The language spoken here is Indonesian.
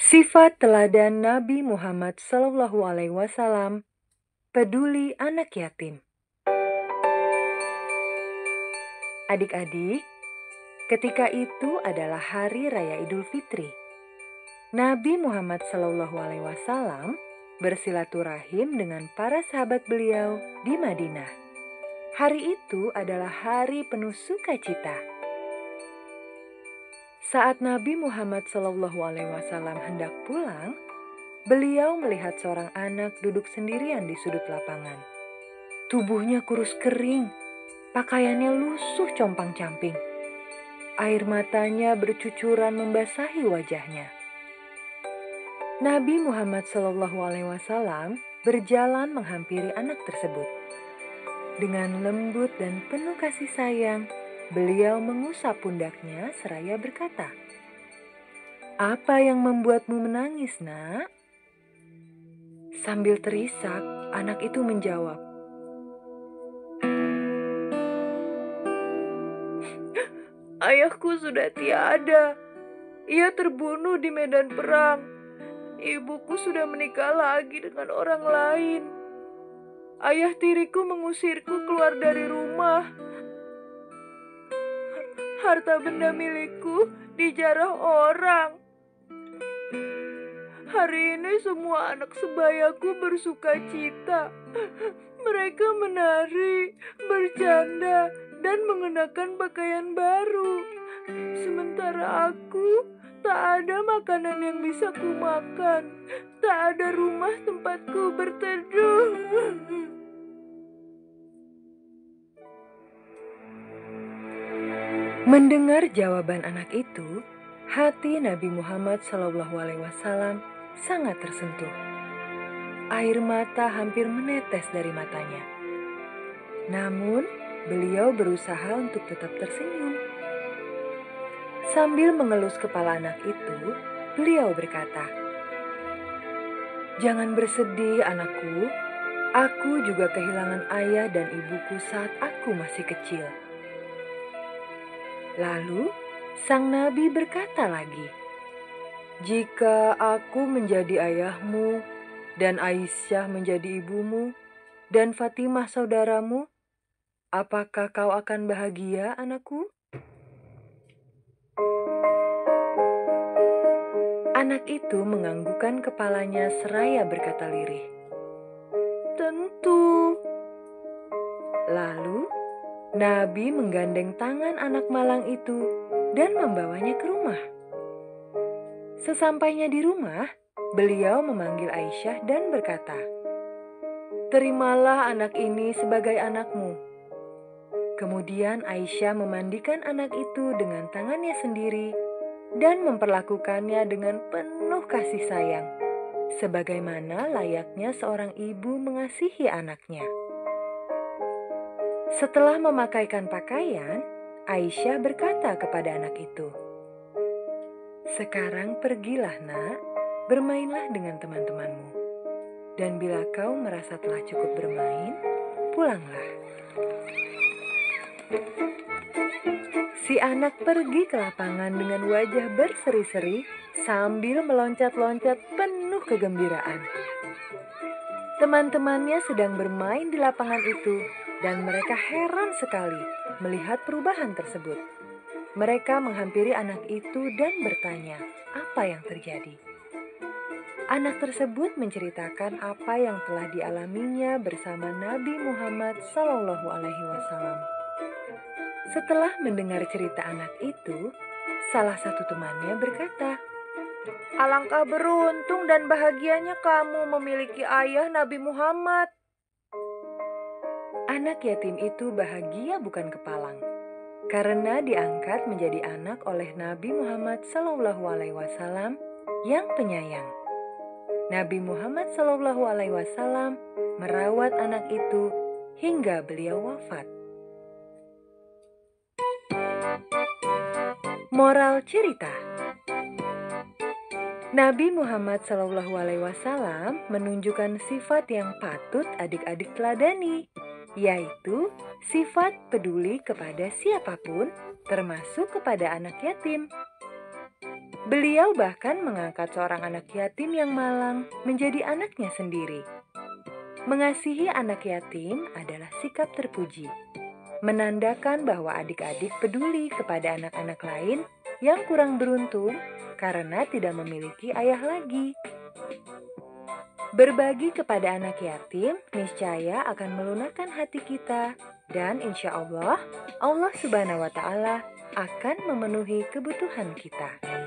Sifat teladan Nabi Muhammad SAW, peduli anak yatim. Adik-adik, ketika itu adalah hari raya Idul Fitri. Nabi Muhammad SAW bersilaturahim dengan para sahabat beliau di Madinah. Hari itu adalah hari penuh sukacita. Saat Nabi Muhammad SAW hendak pulang, beliau melihat seorang anak duduk sendirian di sudut lapangan. Tubuhnya kurus kering, pakaiannya lusuh compang-camping. Air matanya bercucuran membasahi wajahnya. Nabi Muhammad SAW berjalan menghampiri anak tersebut. Dengan lembut dan penuh kasih sayang, beliau mengusap pundaknya seraya berkata, "Apa yang membuatmu menangis, Nak?" Sambil terisak, anak itu menjawab, "Ayahku sudah tiada. Ia terbunuh di medan perang. Ibuku sudah menikah lagi dengan orang lain. Ayah tiriku mengusirku keluar dari rumah. Harta benda milikku dijarah orang. Hari ini semua anak sebayaku bersuka cita. Mereka menari, bercanda, dan mengenakan pakaian baru. Sementara aku tak ada makanan yang bisa kumakan. Tak ada rumah tempatku berteduh." Mendengar jawaban anak itu, hati Nabi Muhammad SAW sangat tersentuh. Air mata hampir menetes dari matanya. Namun, beliau berusaha untuk tetap tersenyum. Sambil mengelus kepala anak itu, beliau berkata, "Jangan bersedih, anakku. Aku juga kehilangan ayah dan ibuku saat aku masih kecil." Lalu, sang nabi berkata lagi, "Jika aku menjadi ayahmu, dan Aisyah menjadi ibumu, dan Fatimah saudaramu, apakah kau akan bahagia, anakku?" Anak itu menganggukkan kepalanya seraya berkata lirih, "Tentu." Lalu, Nabi menggandeng tangan anak malang itu dan membawanya ke rumah. Sesampainya di rumah, beliau memanggil Aisyah dan berkata, "Terimalah anak ini sebagai anakmu." Kemudian Aisyah memandikan anak itu dengan tangannya sendiri dan memperlakukannya dengan penuh kasih sayang, sebagaimana layaknya seorang ibu mengasihi anaknya. Setelah memakaikan pakaian, Aisyah berkata kepada anak itu, "Sekarang pergilah, Nak, bermainlah dengan teman-temanmu. Dan bila kau merasa telah cukup bermain, pulanglah." Si anak pergi ke lapangan dengan wajah berseri-seri sambil meloncat-loncat penuh kegembiraan. Teman-temannya sedang bermain di lapangan itu dan mereka heran sekali melihat perubahan tersebut. Mereka menghampiri anak itu dan bertanya apa yang terjadi. Anak tersebut menceritakan apa yang telah dialaminya bersama Nabi Muhammad SAW. Setelah mendengar cerita anak itu, salah satu temannya berkata, "Alangkah beruntung dan bahagianya kamu memiliki ayah Nabi Muhammad." Anak yatim itu bahagia bukan kepalang, karena diangkat menjadi anak oleh Nabi Muhammad SAW yang penyayang. Nabi Muhammad SAW merawat anak itu hingga beliau wafat. Moral cerita: Nabi Muhammad SAW menunjukkan sifat yang patut adik-adik teladani, yaitu sifat peduli kepada siapapun, termasuk kepada anak yatim. Beliau bahkan mengangkat seorang anak yatim yang malang menjadi anaknya sendiri. Mengasihi anak yatim adalah sikap terpuji, menandakan bahwa adik-adik peduli kepada anak-anak lain yang kurang beruntung karena tidak memiliki ayah lagi. Berbagi kepada anak yatim niscaya akan melunakkan hati kita dan insya Allah, Allah Subhanahu wa Ta'ala akan memenuhi kebutuhan kita.